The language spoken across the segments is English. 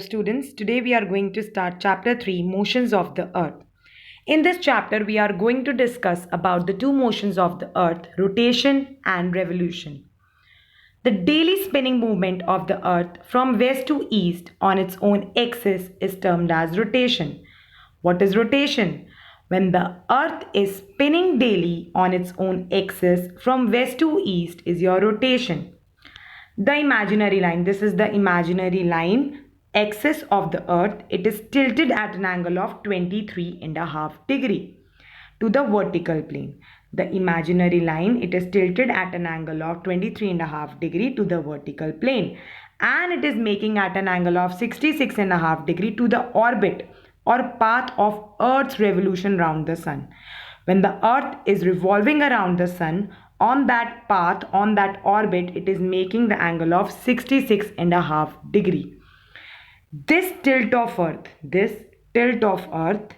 students. Today we are going to start chapter 3, Motions of the Earth. In this chapter we are going to discuss about the two motions of the Earth, rotation and revolution. The daily spinning movement of the Earth from west to east on its own axis is termed as rotation. What is rotation? When the Earth is spinning daily on its own axis from west to east is your rotation. The imaginary line, this is the imaginary line axis of the Earth. It is tilted at an angle of 23.5 degree to the vertical plane. The imaginary line, it is tilted at an angle of 23.5 degree to the vertical plane, and it is making at an angle of 66.5 degree to the orbit or path of Earth's revolution round the sun. When the Earth is revolving around the sun, on that path, on that orbit, it is making the angle of 66.5 degree. This tilt of Earth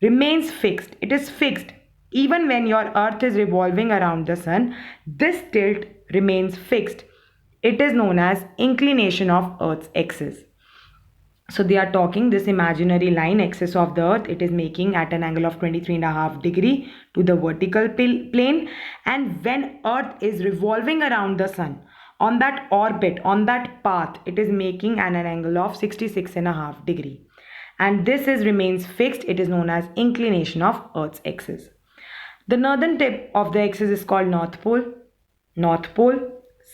remains fixed. It is fixed. Even when your Earth is revolving around the sun, this tilt remains fixed. It is known as inclination of Earth's axis. So they are talking this imaginary line axis of the Earth, it is making at an angle of 23.5 degree to the vertical plane, and when Earth is revolving around the sun, on that orbit, on that path, it is making an angle of 66.5 degree, and this remains fixed. It is known as inclination of Earth's axis. The northern tip of the axis is called North Pole,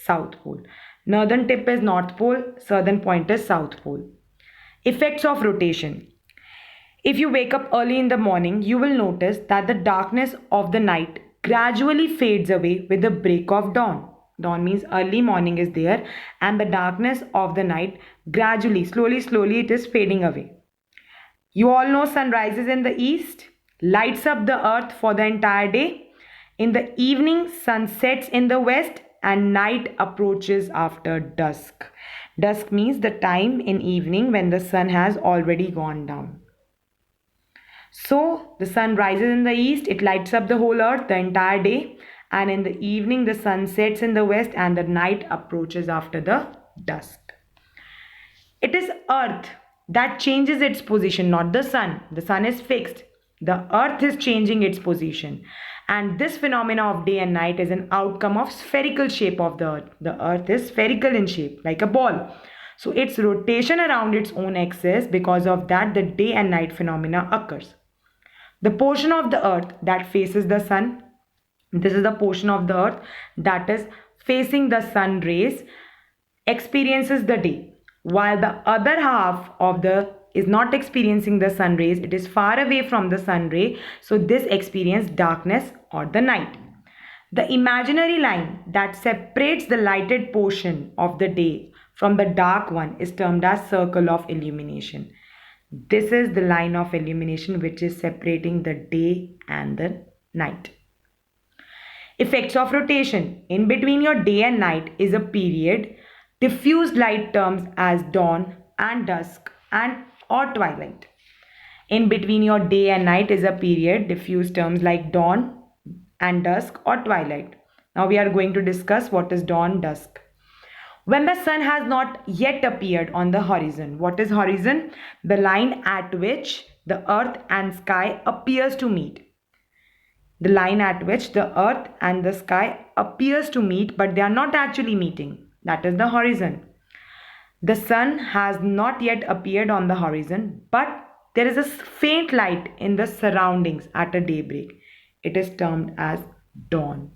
South Pole. Northern tip is North Pole, southern point is South Pole. Effects of rotation. If you wake up early in the morning, you will notice that the darkness of the night gradually fades away with the break of dawn. Dawn means early morning is there, and the darkness of the night gradually, slowly it is fading away. You all know sun rises in the east, lights up the earth for the entire day. In the evening, sun sets in the west and night approaches after dusk. Dusk means the time in evening when the sun has already gone down. So the sun rises in the east, it lights up the whole earth the entire day, and in the evening the sun sets in the west and the night approaches after the dusk. It is earth that changes its position, not the sun. The sun is fixed. The earth is changing its position. And this phenomena of day and night is an outcome of spherical shape of the earth. The earth is spherical in shape, like a ball. So its rotation around its own axis, because of that, the day and night phenomena occurs. The portion of the earth that faces the sun, this is the portion of the earth that is facing the sun rays, experiences the day, while the other half of the is not experiencing the sun rays. It is far away from the sun ray, so this experiences darkness or the night. The imaginary line that separates the lighted portion of the day from the dark one is termed as circle of illumination. This is the line of illumination which is separating the day and the night. Effects of rotation. In between your day and night is a period diffused light terms as dawn and dusk and or twilight. In between your day and night is a period diffused terms like dawn and dusk or twilight. Now we are going to discuss what is dawn, dusk. When the sun has not yet appeared on the horizon. What is horizon? The line at which the earth and sky appears to meet. The line at which the earth and the sky appears to meet, but they are not actually meeting. That is the horizon. The sun has not yet appeared on the horizon, but there is a faint light in the surroundings at a daybreak. It is termed as dawn.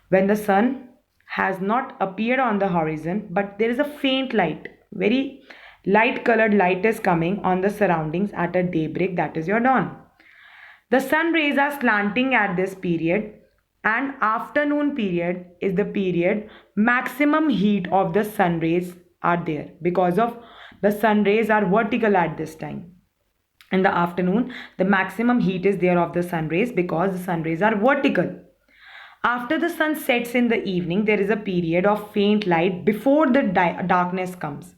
When the sun has not appeared on the horizon, but there is a faint light, very light colored light is coming on the surroundings at a daybreak, that is your dawn. The sun rays are slanting at this period, and afternoon period is the period maximum heat of the sun rays are there, because of the sun rays are vertical at this time. In the afternoon, the maximum heat is there of the sun rays because the sun rays are vertical. After the sun sets in the evening, there is a period of faint light before the darkness comes.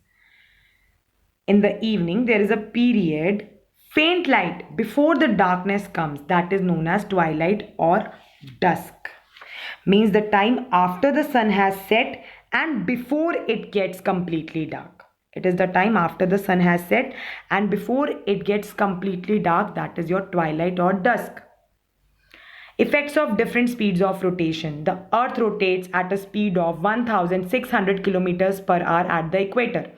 In the evening, there is a period faint light before the darkness comes, that is known as twilight or dusk. Means the time after the sun has set and before it gets completely dark. It is the time after the sun has set and before it gets completely dark, that is your twilight or dusk. Effects of different speeds of rotation. The Earth rotates at a speed of 1600 kilometers per hour at the equator.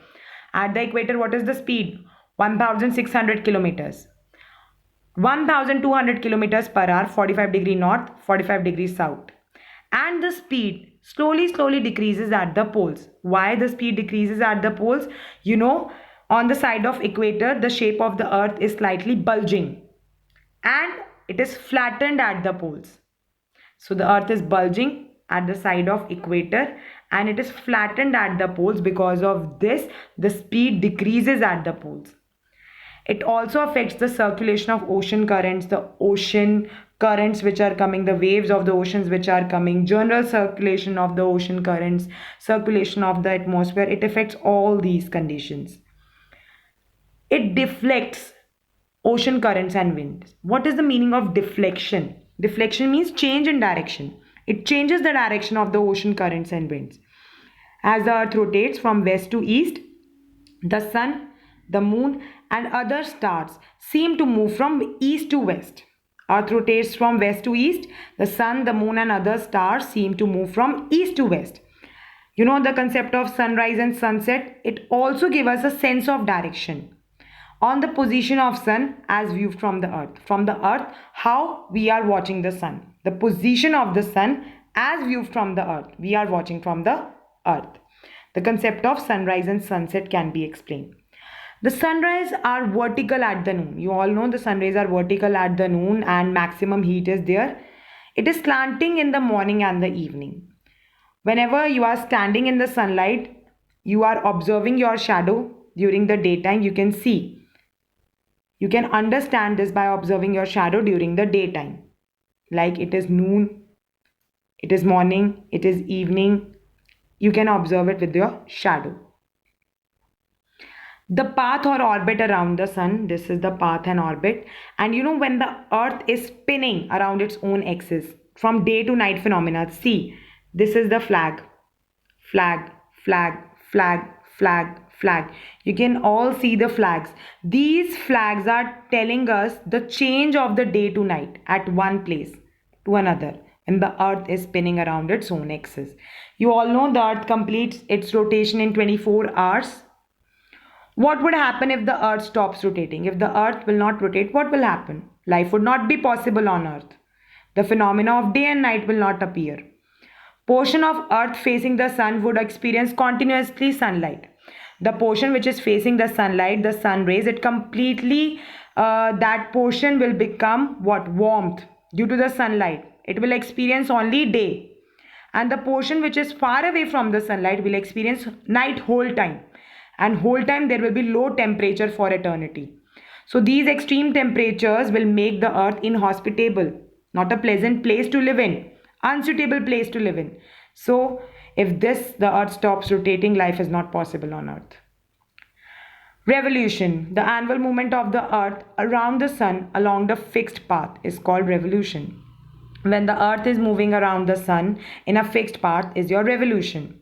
At the equator, what is the speed? 1600 kilometers. 1200 kilometers per hour, 45 degree north, 45 degrees south. And the speed slowly decreases at the poles. Why the speed decreases at the poles? On the side of equator, the shape of the earth is slightly bulging and it is flattened at the poles. So the earth is bulging at the side of equator and it is flattened at the poles. Because of this, the speed decreases at the poles. It also affects the circulation of ocean currents, the ocean currents which are coming, the waves of the oceans which are coming, general circulation of the ocean currents, circulation of the atmosphere. It affects all these conditions. It deflects ocean currents and winds. What is the meaning of deflection? Deflection means change in direction. It changes the direction of the ocean currents and winds. As the earth rotates from west to east, the sun, the moon, and other stars seem to move from east to west. Earth rotates from west to east. The sun, the moon, and other stars seem to move from east to west. The concept of sunrise and sunset, it also gives us a sense of direction. On the position of sun as viewed from the earth. From the earth, how we are watching the sun. The position of the sun as viewed from the earth. We are watching from the earth. The concept of sunrise and sunset can be explained. The sunrise are vertical at the noon. You all know the sunrays are vertical at the noon and maximum heat is there. It is slanting in the morning and the evening. Whenever you are standing in the sunlight, you are observing your shadow during the daytime. You can see. You can understand this by observing your shadow during the daytime. Like it is noon, it is morning, it is evening. You can observe it with your shadow. The path or orbit around the sun, this is the path and orbit. And when the earth is spinning around its own axis from day to night phenomena, see, this is the flag. Flag, flag, flag, flag, flag. You can all see the flags. These flags are telling us the change of the day to night at one place to another. And the earth is spinning around its own axis. You all know the earth completes its rotation in 24 hours. What would happen if the earth stops rotating? If the earth will not rotate, what will happen? Life would not be possible on earth. The phenomena of day and night will not appear. Portion of earth facing the sun would experience continuously sunlight. The portion which is facing the sunlight, the sun rays, it completely, that portion will become what? Warmth due to the sunlight. It will experience only day. And the portion which is far away from the sunlight will experience night whole time. And whole time there will be low temperature for eternity. So these extreme temperatures will make the earth inhospitable, not a pleasant place to live in, unsuitable place to live in. So if the earth stops rotating, life is not possible on earth. Revolution, the annual movement of the earth around the sun along the fixed path is called revolution. When the earth is moving around the sun in a fixed path is your revolution.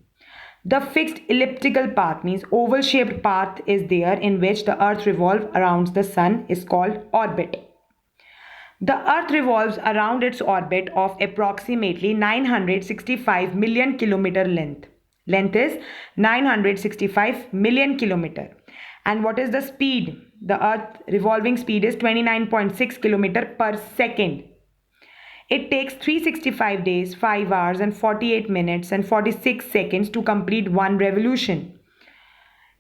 The fixed elliptical path means oval shaped path is there in which the earth revolves around the sun is called orbit. The earth revolves around its orbit of approximately 965 million kilometer length. Length is 965 million kilometer. And what is the speed? The earth revolving speed is 29.6 kilometer per second. It takes 365 days, 5 hours and 48 minutes and 46 seconds to complete one revolution.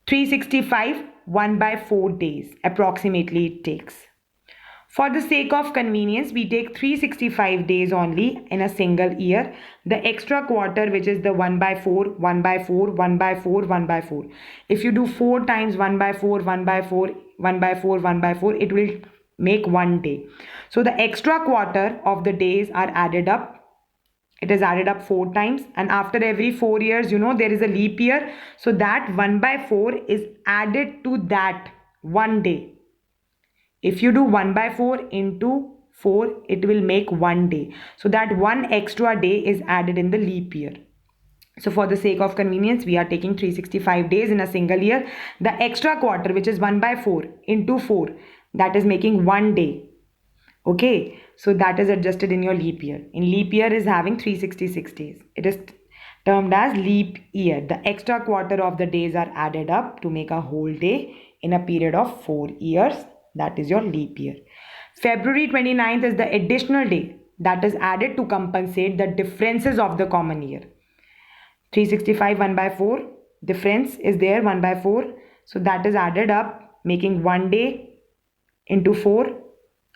365, 1 by 4 days approximately it takes. For the sake of convenience, we take 365 days only in a single year. The extra quarter, which is the 1 by 4, 1 by 4, 1 by 4, 1 by 4. If you do 4 times 1 by 4, 1 by 4, 1 by 4, 1 by 4, it will make 1 day. So the extra quarter of the days are added up. It is added up 4 times, and after every 4 years, there is a leap year. So that 1 by 4 is added to that 1 day. If you do 1 by 4 into 4, it will make 1 day. So that 1 extra day is added in the leap year. So for the sake of convenience, we are taking 365 days in a single year. The extra quarter, which is 1 by 4 into 4, that is making 1 day. Okay, so that is adjusted in your leap year. In leap year is having 366 days. It is termed as leap year. The extra quarter of the days are added up to make a whole day in a period of 4 years. That is your leap year. February 29th is the additional day that is added to compensate the differences of the common year. 365 1 by 4, difference is there 1 by 4, so that is added up making 1 day into 4.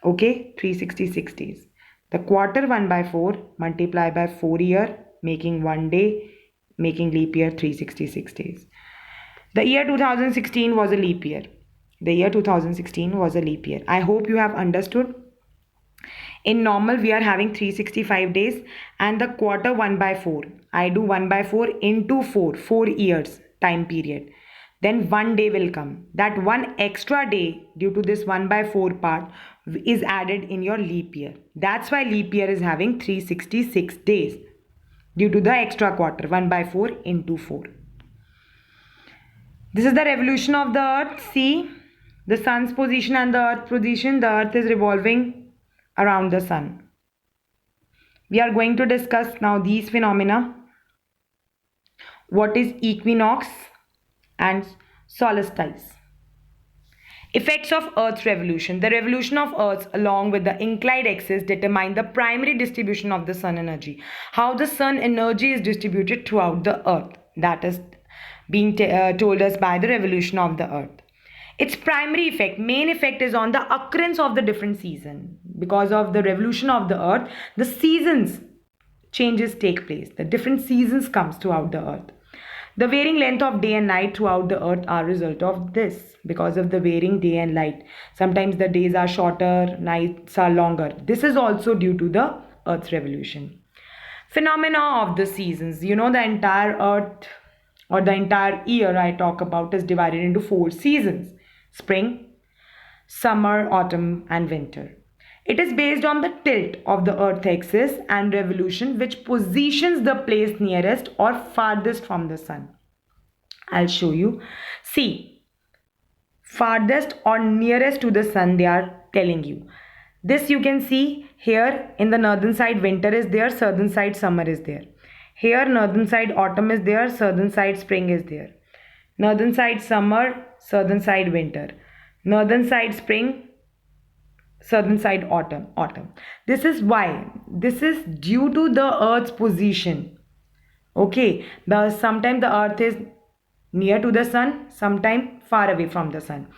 Okay, 366 days. The quarter 1 by 4 multiply by 4 year making 1 day, making leap year 366 days. The year 2016 was a leap year. The year 2016 was a leap year. I hope you have understood. In normal, we are having 365 days and the quarter 1 by 4. I do 1 by 4 into 4 years time period. Then 1 day will come. That one extra day due to this 1 by 4 part is added in your leap year. That's why leap year is having 366 days due to the extra quarter 1 by 4 into 4. This is the revolution of the earth. See the sun's position and the earth position. The earth is revolving around the sun. We are going to discuss now these phenomena. What is equinox and solstice? Effects of Earth's revolution. The revolution of Earth along with the inclined axis determine the primary distribution of the sun energy. How the sun energy is distributed throughout the Earth. That is being told us by the revolution of the Earth. Its primary effect, main effect is on the occurrence of the different season. Because of the revolution of the Earth, the seasons changes take place. The different seasons comes throughout the Earth. The varying length of day and night throughout the earth are a result of this because of the varying day and light. Sometimes the days are shorter, nights are longer. This is also due to the earth's revolution. Phenomena of the seasons. You know, the entire earth or the entire year I talk about is divided into 4 seasons: spring, summer, autumn, and winter. It is based on the tilt of the earth axis and revolution which positions the place nearest or farthest from the sun. I'll show you. See, farthest or nearest to the sun they are telling you. This you can see here in the northern side winter is there, southern side summer is there. Here northern side autumn is there, southern side spring is there. Northern side summer, southern side winter. Northern side spring, southern side autumn. This is why. This is due to the earth's position. Okay, sometimes the earth is near to the sun, sometimes far away from the sun.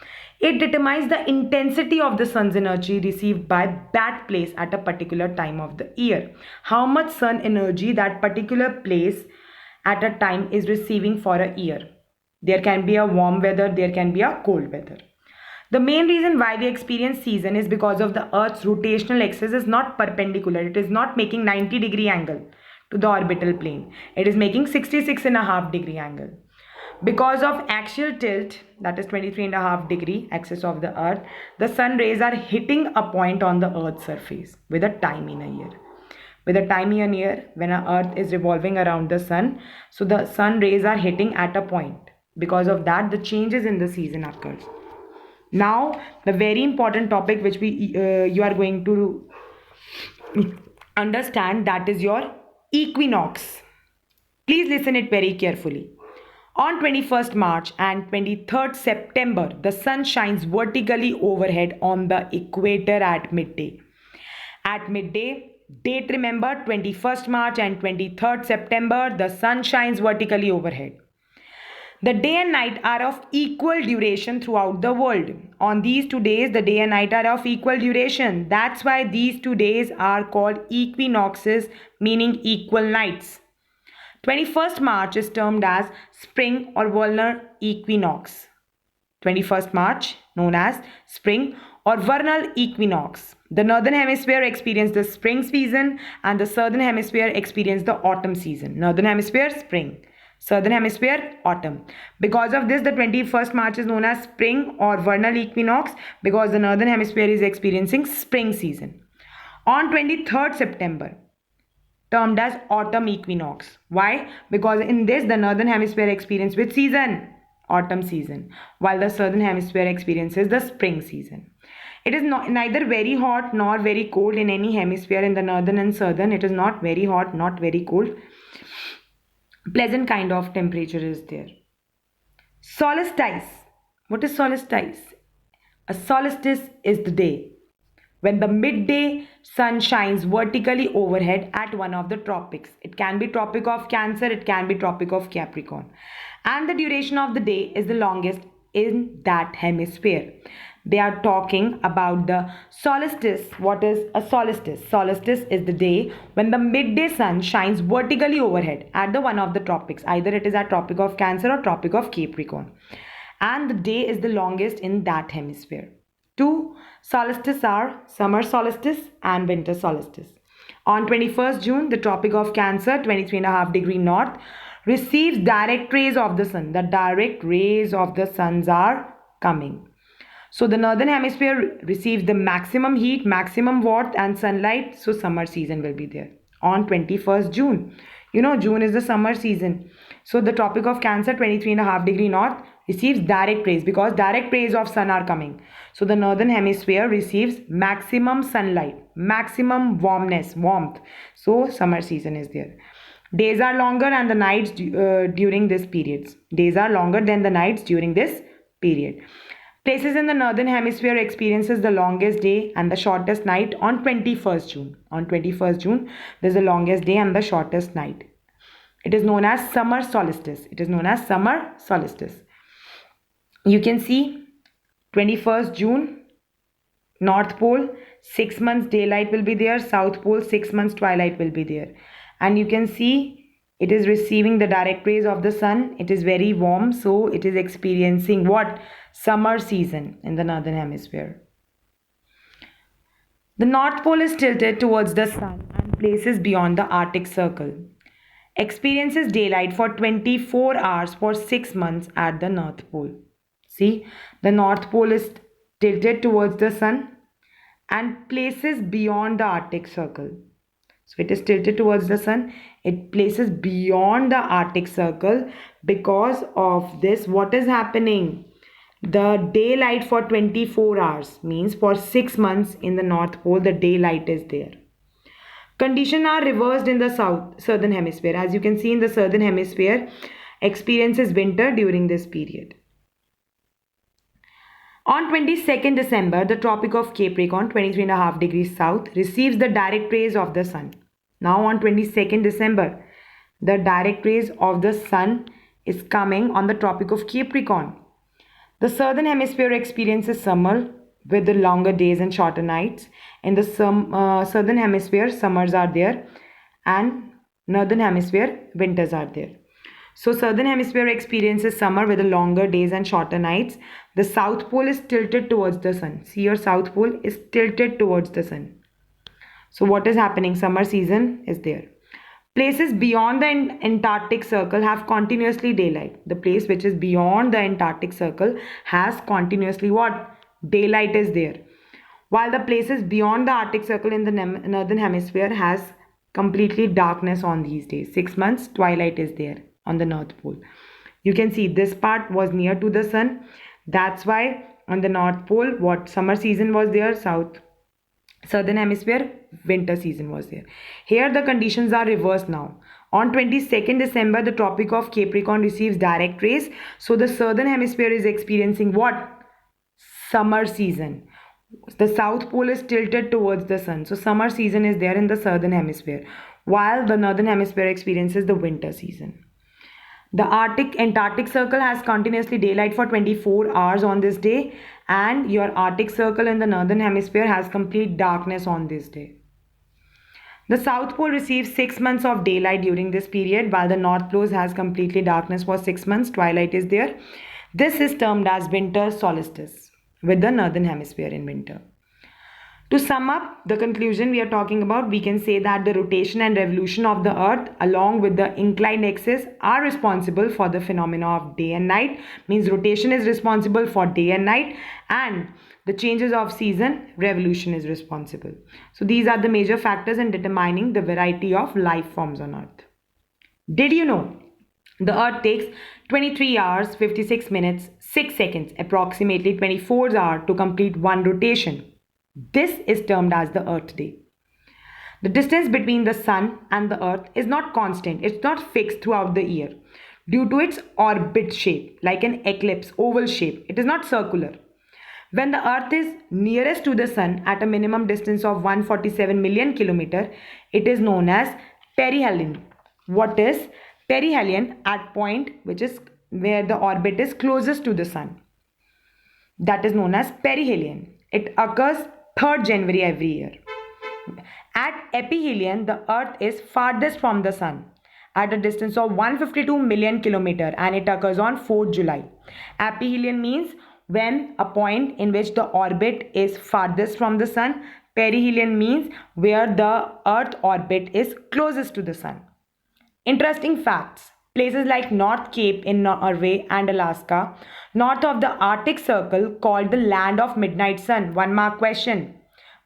It determines the intensity of the sun's energy received by that place at a particular time of the year. How much sun energy that particular place at a time is receiving for a year. There can be a warm weather, there can be a cold weather. The main reason why we experience season is because of the Earth's rotational axis is not perpendicular. It is not making 90-degree angle to the orbital plane. It is making 66.5-degree angle. Because of axial tilt, that is 23.5-degree axis of the Earth, the sun rays are hitting a point on the Earth's surface with a time in a year. With a time in a year, when our Earth is revolving around the sun, so the sun rays are hitting at a point. Because of that, the changes in the season occurs. Now, the very important topic which you are going to understand, that is your equinox. Please listen it very carefully. On 21st March and 23rd September, the sun shines vertically overhead on the equator at midday. At midday, date remember 21st March and 23rd September, the sun shines vertically overhead. The day and night are of equal duration throughout the world. On these 2 days, the day and night are of equal duration. That's why these 2 days are called equinoxes, meaning equal nights. 21st March is termed as spring or vernal equinox. 21st March known as spring or vernal equinox. The northern hemisphere experiences the spring season and the southern hemisphere experiences the autumn season. Northern hemisphere spring, southern hemisphere autumn. Because of this, the 21st March is known as spring or vernal equinox because the northern hemisphere is experiencing spring season. On 23rd September, termed as autumn equinox. Why? Because in this, the northern hemisphere experiences which season? Autumn season, while the southern hemisphere experiences the spring season. It is neither very hot nor very cold in any hemisphere. In the northern and southern, it is not very hot, not very cold. Pleasant kind of temperature is there. Solstice. What is solstice? A solstice is the day when the midday sun shines vertically overhead at one of the tropics. It can be Tropic of Cancer, it can be Tropic of Capricorn. And the duration of the day is the longest in that hemisphere. They are talking about the solstice. What is a solstice? Solstice is the day when the midday sun shines vertically overhead at the one of the tropics. Either it is at Tropic of Cancer or Tropic of Capricorn. And the day is the longest in that hemisphere. Two solstices are summer solstice and winter solstice. On 21st June, the Tropic of Cancer, 23.5 degrees north, receives direct rays of the sun. The direct rays of the suns are coming. So the northern hemisphere receives the maximum heat, maximum warmth and sunlight. So summer season will be there on 21st June. June is the summer season. So the Tropic of Cancer, 23.5 degrees north, receives direct rays because direct rays of sun are coming. So the northern hemisphere receives maximum sunlight, maximum warmth. So summer season is there. Days are longer and the nights during this period. Days are longer than the nights during this period. Places in the northern hemisphere experiences the longest day and the shortest night on 21st June. On 21st June, there is the longest day and the shortest night. It is known as summer solstice. It is known as summer solstice. You can see 21st June, North Pole, 6 months daylight will be there. South Pole, 6 months twilight will be there. And you can see it is receiving the direct rays of the sun. It is very warm, so it is experiencing what? Summer season in the northern hemisphere. The North Pole is tilted towards the sun and places beyond the Arctic Circle. Experiences daylight for 24 hours for 6 months at the North Pole. See, the North Pole is tilted towards the sun and places beyond the Arctic Circle. So it is tilted towards the sun. It places beyond the Arctic Circle. Because of this, what is happening? The daylight for 24 hours means for 6 months in the North Pole, the daylight is there. Conditions are reversed in the southern hemisphere. As you can see, in the southern hemisphere, experiences winter during this period. On 22nd December, the Tropic of Capricorn, 23.5 degrees south, receives the direct rays of the sun. Now on 22nd December, the direct rays of the sun is coming on the Tropic of Capricorn. The southern hemisphere experiences summer with the longer days and shorter nights. In the southern hemisphere, summers are there and northern hemisphere, winters are there. So southern hemisphere experiences summer with the longer days and shorter nights. The South Pole is tilted towards the sun. See, your South Pole is tilted towards the sun. So what is happening? Summer season is there. Places beyond the Antarctic Circle have continuously daylight. The place which is beyond the Antarctic Circle has continuously what? Daylight is there. While the places beyond the Arctic Circle in the northern hemisphere has completely darkness on these days. 6 months twilight is there on the North Pole. You can see this part was near to the sun. That's why on the North Pole, what summer season was there, southern hemisphere, winter season was there. Here the conditions are reversed now. On 22nd December, the Tropic of Capricorn receives direct rays. So the southern hemisphere is experiencing what? Summer season. The South Pole is tilted towards the sun. So summer season is there in the southern hemisphere, while the northern hemisphere experiences the winter season. The Antarctic Circle has continuously daylight for 24 hours on this day, and your Arctic Circle in the northern hemisphere has complete darkness on this day. The South Pole receives 6 months of daylight during this period, while the North Pole has completely darkness for 6 months. Twilight is there. This is termed as winter solstice with the northern hemisphere in winter. To sum up the conclusion we are talking about, we can say that the rotation and revolution of the earth along with the inclined axis are responsible for the phenomena of day and night. Means rotation is responsible for day and night, and the changes of season, revolution is responsible. So these are the major factors in determining the variety of life forms on earth. Did you know the earth takes 23 hours 56 minutes 6 seconds, approximately 24 hours to complete one rotation? This is termed as the Earth Day. The distance between the Sun and the Earth is not constant, it's not fixed throughout the year. Due to its orbit shape, like an eclipse, oval shape, it is not circular. When the Earth is nearest to the Sun at a minimum distance of 147 million kilometer, it is known as perihelion. What is perihelion? At point which is where the orbit is closest to the Sun. That is known as perihelion. It occurs 3rd January every year. At aphelion, the Earth is farthest from the Sun at a distance of 152 million kilometer, and it occurs on 4th July. Aphelion means when a point in which the orbit is farthest from the Sun. Perihelion means where the Earth orbit is closest to the Sun. Interesting facts. Places like North Cape in Norway and Alaska, north of the Arctic Circle, called the Land of Midnight Sun. One mark question.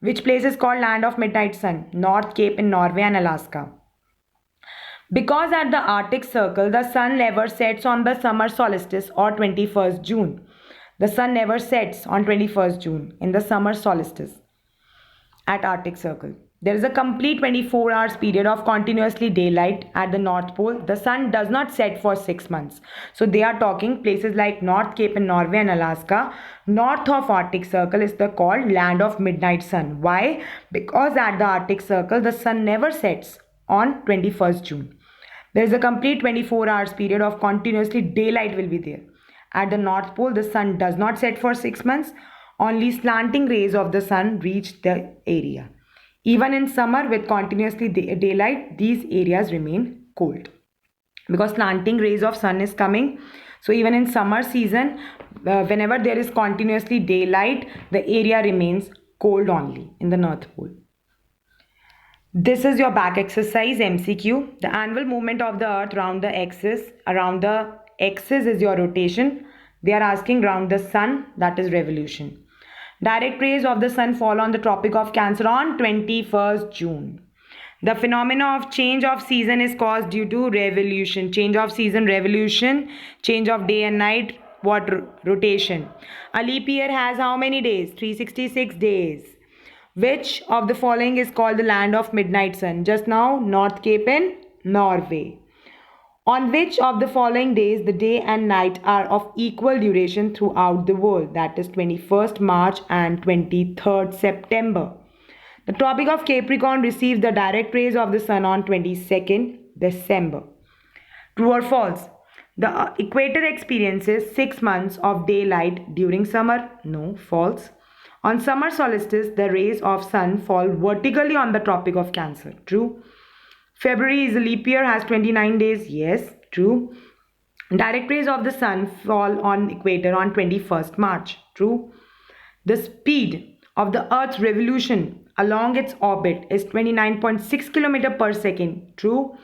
Which place is called Land of Midnight Sun? North Cape in Norway and Alaska. Because at the Arctic Circle, the sun never sets on the summer solstice or 21st June. The sun never sets on 21st June in the summer solstice at Arctic Circle. There is a complete 24 hours period of continuously daylight at the North Pole. The sun does not set for 6 months. So they are talking places like North Cape in Norway and Alaska, north of Arctic Circle is the called Land of Midnight Sun. Why? Because at the Arctic Circle, the sun never sets on 21st June. There is a complete 24 hours period of continuously daylight will be there. At the North Pole, the sun does not set for 6 months. Only slanting rays of the sun reach the area. Even in summer with continuously daylight, these areas remain cold because slanting rays of sun is coming. So even in summer season, whenever there is continuously daylight, the area remains cold only in the North Pole. This is your back exercise MCQ. The annual movement of the earth around the axis is your rotation. They are asking around the sun, that is revolution. Direct rays of the sun fall on the Tropic of Cancer on 21st June. The phenomena of change of season is caused due to revolution. Change of season, revolution, change of day and night, what? Rotation. A leap year has how many days? 366 days. Which of the following is called the Land of Midnight Sun? Just now, North Cape in Norway. On which of the following days the day and night are of equal duration throughout the world? That is 21st March and 23rd September. The Tropic of Capricorn receives the direct rays of the sun on 22nd December. True or false? The equator experiences 6 months of daylight during summer. No, false. On summer solstice, the rays of sun fall vertically on the Tropic of Cancer. True. February is a leap year, has 29 days. Yes, true. Direct rays of the sun fall on equator on 21st March. True. The speed of the Earth's revolution along its orbit is 29.6 km per second. True.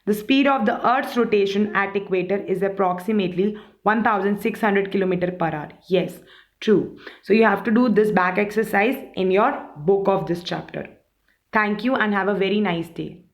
The speed of the Earth's rotation at equator is approximately 1600 km per hour. Yes, true. So you have to do this back exercise in your book of this chapter. Thank you and have a very nice day.